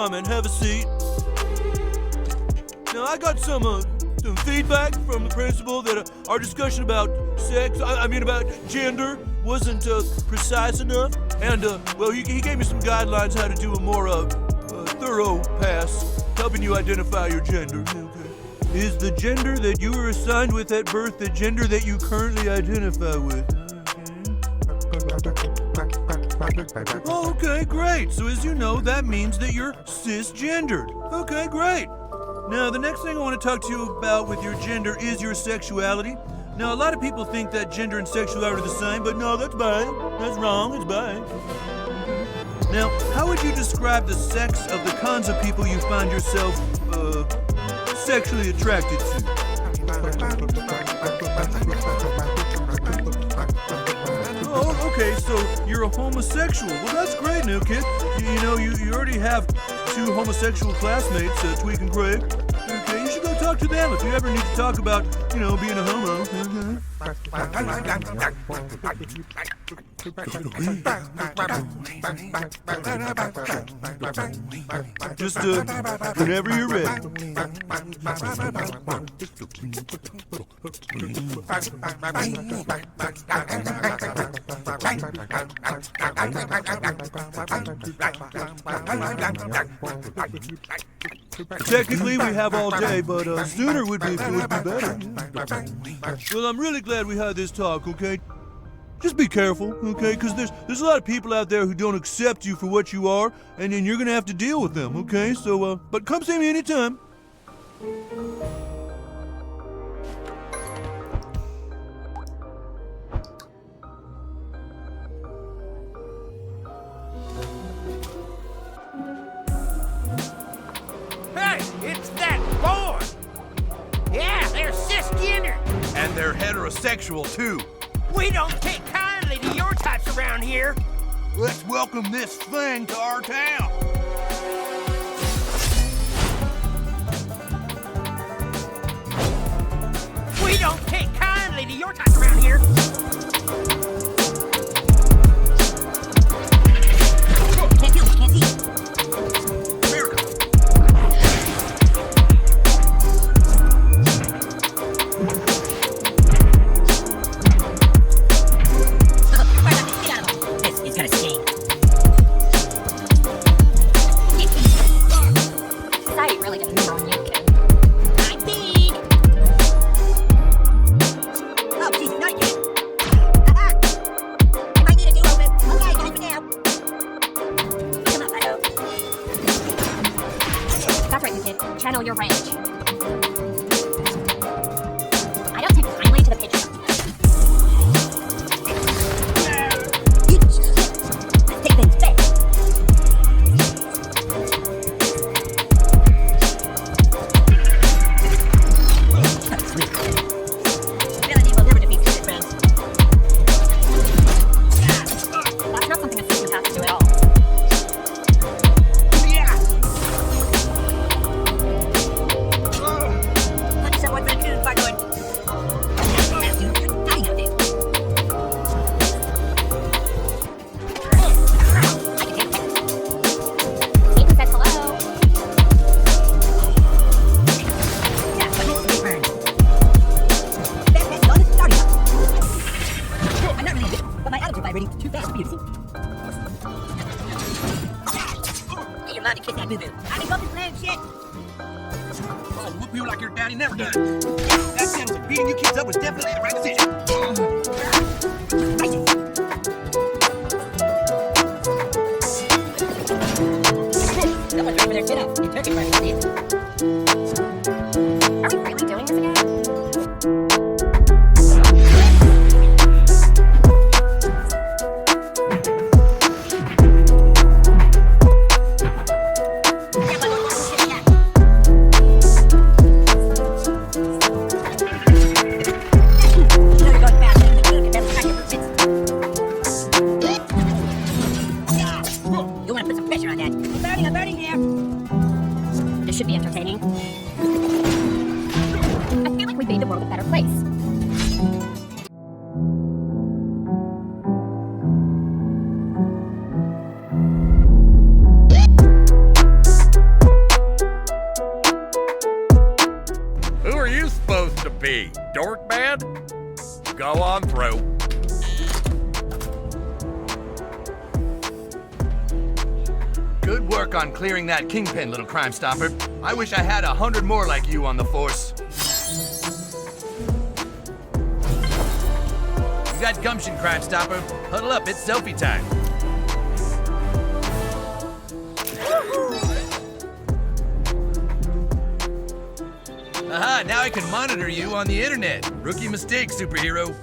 comment. Have a seat. Now, I got some feedback from the principal that our discussion about sex, about gender, wasn't precise enough. And, he gave me some guidelines how to do a more thorough pass, helping you identify your gender. Okay. Is the gender that you were assigned with at birth the gender that you currently identify with? Okay, great. So as you know, that means that you're cisgendered. Okay, great. Now, the next thing I want to talk to you about with your gender is your sexuality. Now, a lot of people think that gender and sexuality are the same, but no, that's bad. That's wrong. It's bad. Now, how would you describe the sex of the kinds of people you find yourself, sexually attracted to? Oh, okay, so you're a homosexual. Well, that's great, new kid. You already have 2 homosexual classmates, Tweak and Craig. Okay, you should go talk to them if you ever need to talk about, being a homo. Just, whenever you're ready. Technically, we have all day, but sooner would be better. Well, I'm really glad we had this talk, okay? Just be careful, okay? Because there's a lot of people out there who don't accept you for what you are, and then you're going to have to deal with them, okay? So, but come see me anytime. It's that boy! Yeah, they're cisgender! And they're heterosexual, too. We don't take kindly to your types around here. Let's welcome this thing to our town. We don't take kindly to your types around here. Can't feel, can't see. Channel your rage. I don't take kindly to the picture. Eat shit. Let's take things back. Ability will never defeat stupid friends. That's not something a system has to do at all. Too fast for you to see. Get your mom to kiss that boo-boo. I mean, don't be playing shit. Oh, whoop you like your daddy never done. That sounds like beating you kids up was definitely the right decision. Someone's over there, get up. Your turkey party, please. Are we really doing this again? I'm burning here. work on clearing that kingpin, little Crime Stopper. I wish I had 100 more like you on the force. You got gumption, Crime Stopper. Huddle up, it's selfie time. Aha, now I can monitor you on the internet. Rookie mistake, superhero.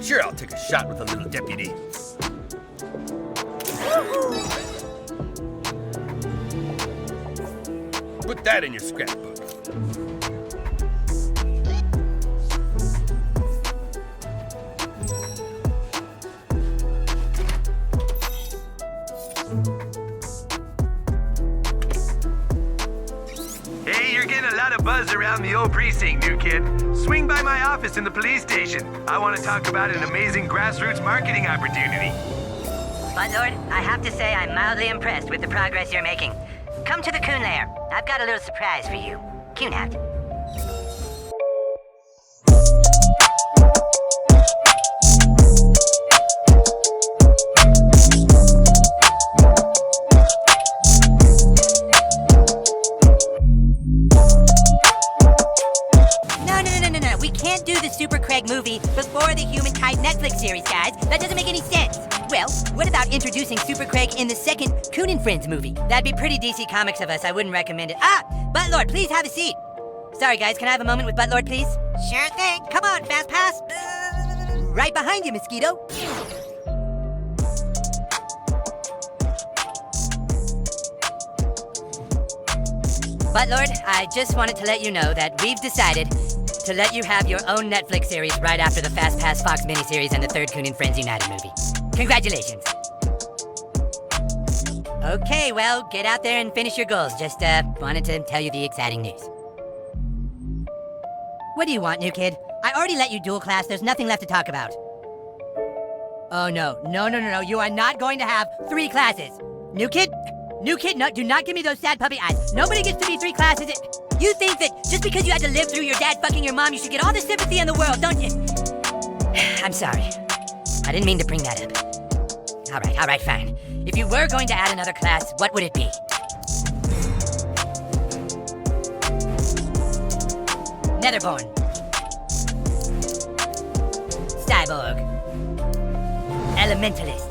Sure, I'll take a shot with a little deputy. Put that in your scrapbook. Hey, you're getting a lot of buzz around the old precinct, new kid. Swing by my office in the police station. I want to talk about an amazing grassroots marketing opportunity. Buttlord, I have to say I'm mildly impressed with the progress you're making. Come to the Coon Lair. I've got a little surprise for you. Coon out. No. We can't do the Super Craig movie before the Humankind Netflix series, guys. That doesn't make any sense. Well, what about introducing Super Craig in the second Coon and Friends movie? That'd be pretty DC Comics of us. I wouldn't recommend it. Ah! Buttlord, please have a seat. Sorry, guys. Can I have a moment with Buttlord, please? Sure thing. Come on, Fast Pass. Right behind you, Mosquito. Buttlord, I just wanted to let you know that we've decided to let you have your own Netflix series right after the Fast Pass Fox miniseries and the third Coon and Friends United movie. Congratulations. Okay, well, get out there and finish your goals. Just, wanted to tell you the exciting news. What do you want, new kid? I already let you dual class. There's nothing left to talk about. Oh, no. No. You are not going to have 3 classes. New kid, no, do not give me those sad puppy eyes. Nobody gets to be 3 classes. You think that just because you had to live through your dad fucking your mom, you should get all the sympathy in the world, don't you? I'm sorry. I didn't mean to bring that up. All right, fine. If you were going to add another class, what would it be? Netherborn. Cyborg. Elementalist.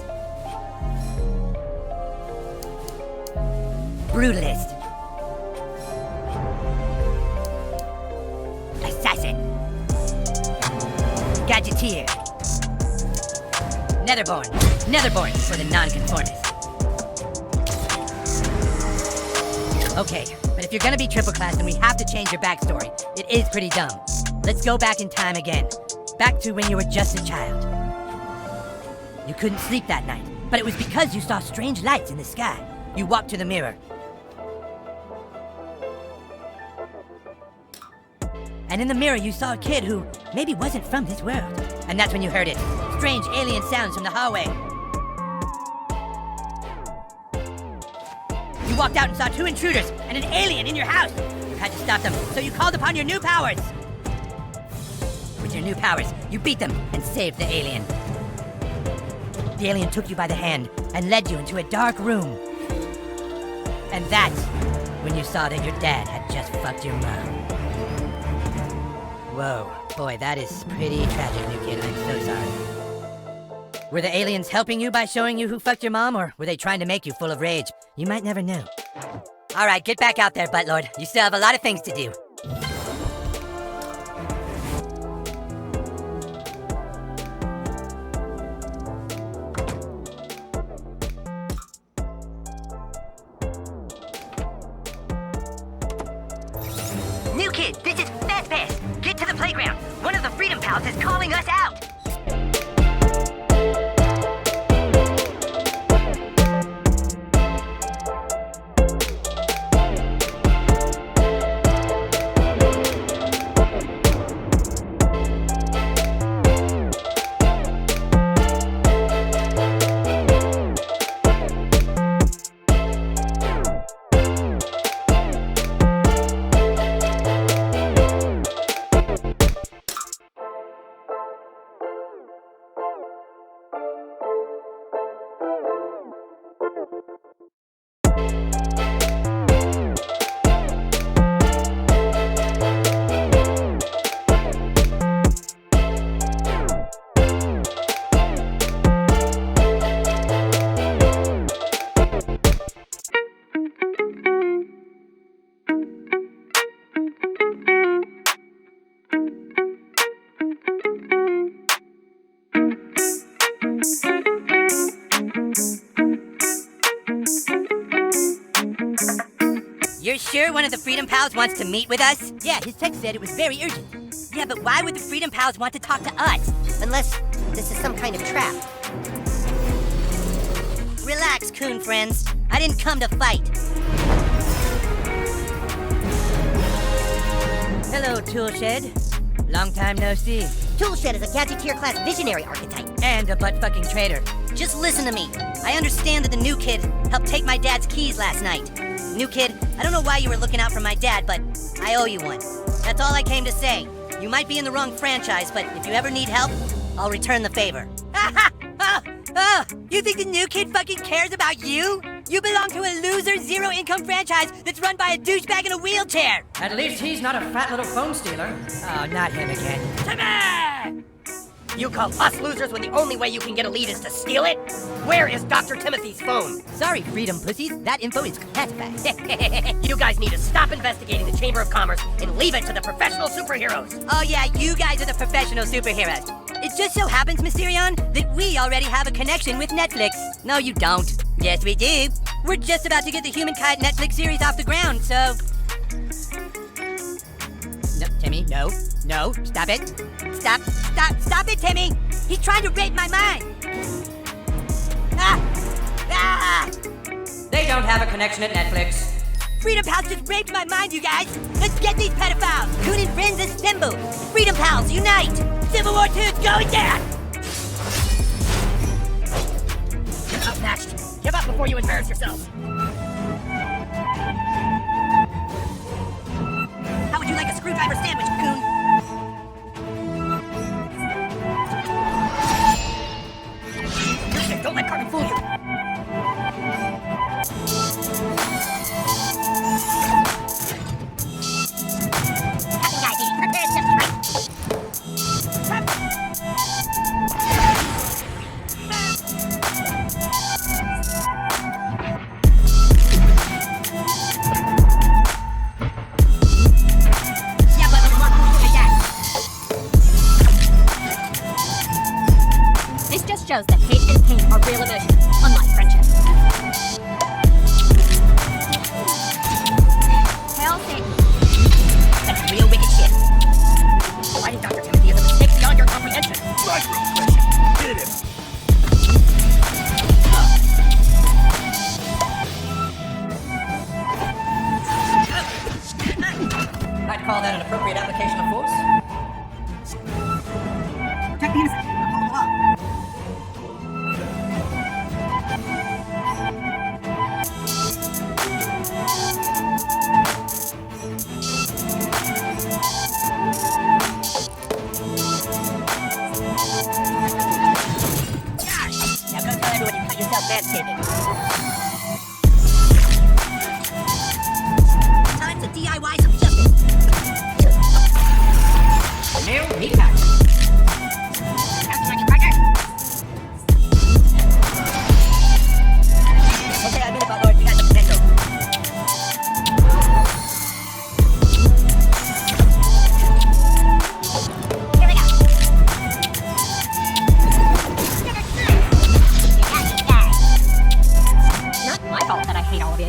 Brutalist. Assassin. Gadgeteer. Netherborn for the nonconformist. Okay, but if you're gonna be triple class, then we have to change your backstory. It is pretty dumb. Let's go back in time again. Back to when you were just a child. You couldn't sleep that night, but it was because you saw strange lights in the sky. You walked to the mirror. And in the mirror, you saw a kid who maybe wasn't from this world. And that's when you heard it. Strange alien sounds from the hallway. You walked out and saw 2 intruders and an alien in your house. You had to stop them, so you called upon your new powers. With your new powers, you beat them and saved the alien. The alien took you by the hand and led you into a dark room. And that's when you saw that your dad had just fucked your mom. Whoa, boy, that is pretty tragic, new kid. I'm so sorry. Were the aliens helping you by showing you who fucked your mom, or were they trying to make you full of rage? You might never know. All right, get back out there, Buttlord. You still have a lot of things to do. New kid, this is Fast Pass. Get to the playground. One of the Freedom Pals is calling us out. You're sure one of the Freedom Pals wants to meet with us? Yeah, his text said it was very urgent. Yeah, but why would the Freedom Pals want to talk to us? Unless this is some kind of trap. Relax, coon friends. I didn't come to fight. Hello, Toolshed. Long time no see. Toolshed is a Gadgeteer class visionary archetype. And a butt-fucking traitor. Just listen to me. I understand that the new kid helped take my dad's keys last night. New kid, I don't know why you were looking out for my dad, but I owe you one. That's all I came to say. You might be in the wrong franchise, but if you ever need help, I'll return the favor. Oh, you think the new kid fucking cares about you? You belong to a loser, zero-income franchise that's run by a douchebag in a wheelchair. At least he's not a fat little phone stealer. Oh, not him again. Timmy! You call us losers when the only way you can get a lead is to steal it? Where is Dr. Timothy's phone? Sorry, Freedom Pussies. That info is classified. You guys need to stop investigating the Chamber of Commerce and leave it to the professional superheroes. Oh yeah, you guys are the professional superheroes. It just so happens, Mysterion, that we already have a connection with Netflix. No, you don't. Yes, we do. We're just about to get the Humankind Netflix series off the ground, so... No, Timmy, no. No, stop it. Stop it, Timmy! He's trying to rape my mind! Ah! They don't have a connection at Netflix. Freedom Pals just raped my mind, you guys! Let's get these pedophiles! Coon and friends assemble! Freedom Pals, unite! Civil War II is going down! You're outmatched. Give up before you embarrass yourself. How would you like a screwdriver sandwich, Coon? Don't let Cartman fool you. Captain Guy, prepare steps right. Yeah, but there's more cool like that. This just shows that hate and pain are real emotions, unlike friendship. Hail Satan. That's real wicked shit. Fighting Dr. Timothy is a mistake beyond your comprehension. Hit him! I'd call that an appropriate application of force. Protect the innocent. Uphold the law. Now go tell everyone you cut yourself manscaping. Time to DIY some justice. Nail kneecap. Okay, I mean about Lord, you got the potential. Here we go. Not my fault that I hate all of you.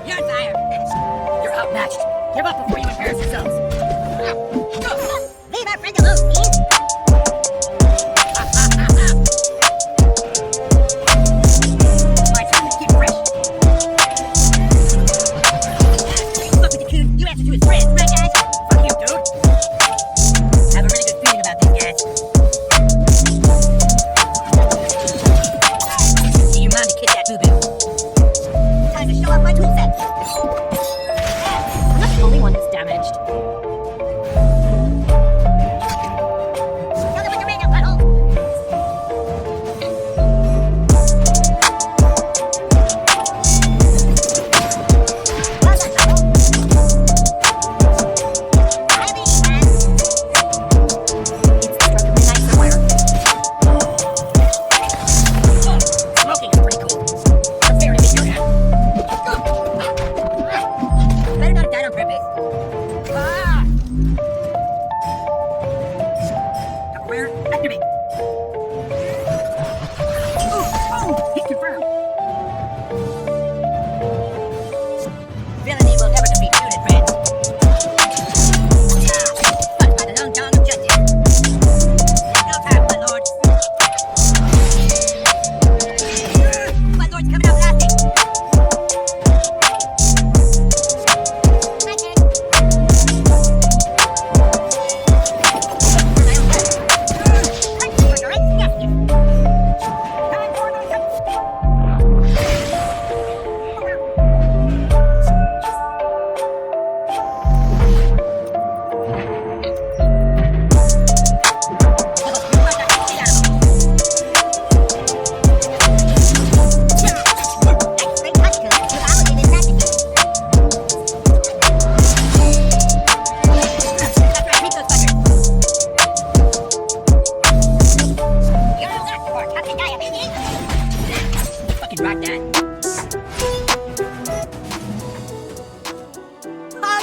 You're on fire. You're outmatched. Give up before you embarrass yourselves. Leave our friend alone, Steve. My time to keep fresh. Fuck with the Coon. You answer to his friends, right, guys? Fuck you, dude. I have a really good feeling about this, guys. See your mom to kiss that boo-boo. Time to show off my tool set. I'm not the only one that's damaged.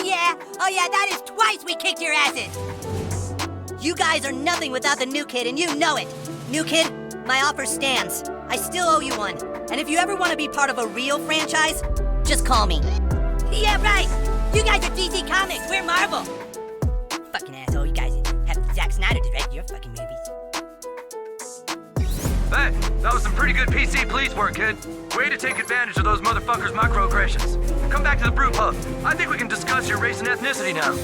Oh yeah, that is twice we kicked your asses! You guys are nothing without the new kid, and you know it. New kid, my offer stands. I still owe you one. And if you ever want to be part of a real franchise, just call me. Yeah, right! You guys are DC Comics, we're Marvel! Fucking asshole, you guys have Zack Snyder direct your fucking movies. Hey, that was some pretty good PC police work, kid. Way to take advantage of those motherfuckers' microaggressions. Come back to the brew pub. I think we can discuss your race and ethnicity now.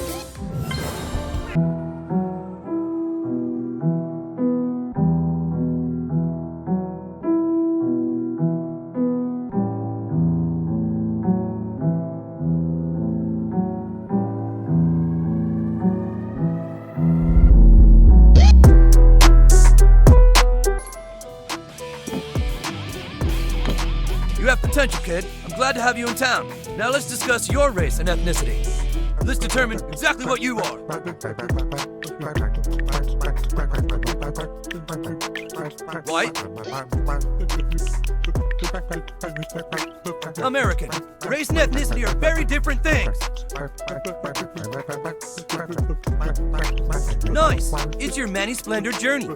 You have potential, kid. I'm glad to have you in town. Now let's discuss your race and ethnicity. Let's determine exactly what you are. White. American. Race and ethnicity are very different things. Nice. It's your Manny Splendor journey.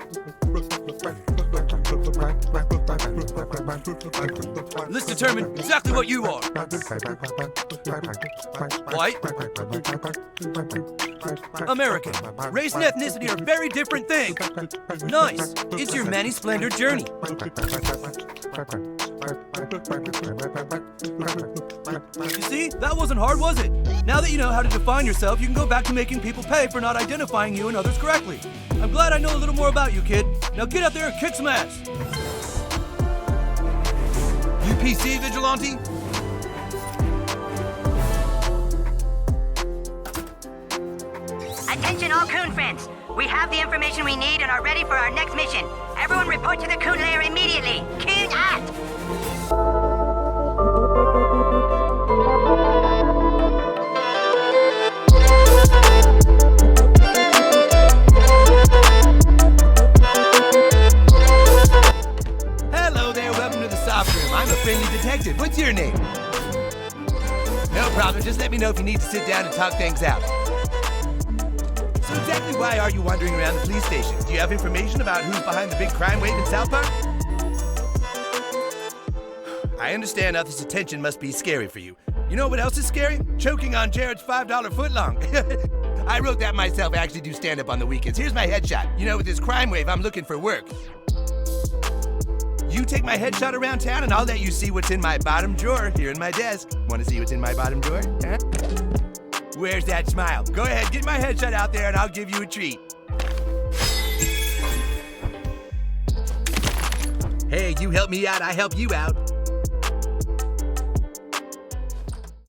Let's determine exactly what you are. White. American. Race and ethnicity are very different things. Nice. It's your Manny Splendor journey. You see? That wasn't hard, was it? Now that you know how to define yourself, you can go back to making people pay for not identifying you and others correctly. I'm glad I know a little more about you, kid. Now get out there and kick some ass. You PC vigilante? Attention all Coon friends. We have the information we need and are ready for our next mission. Everyone report to the Coon Lair immediately. Coon out! Hello there, welcome to the soft room. I'm a friendly detective. What's your name? No problem, just let me know if you need to sit down and talk things out. So exactly why are you wandering around the police station? Do you have information about who's behind the big crime wave in South Park? I understand how this attention must be scary for you. You know what else is scary? Choking on Jared's $5 footlong. I wrote that myself. I actually do stand-up on the weekends. Here's my headshot. You know, with this crime wave, I'm looking for work. You take my headshot around town and I'll let you see what's in my bottom drawer here in my desk. Want to see what's in my bottom drawer? Huh? Where's that smile? Go ahead, get my headshot out there and I'll give you a treat. Hey, you help me out, I help you out.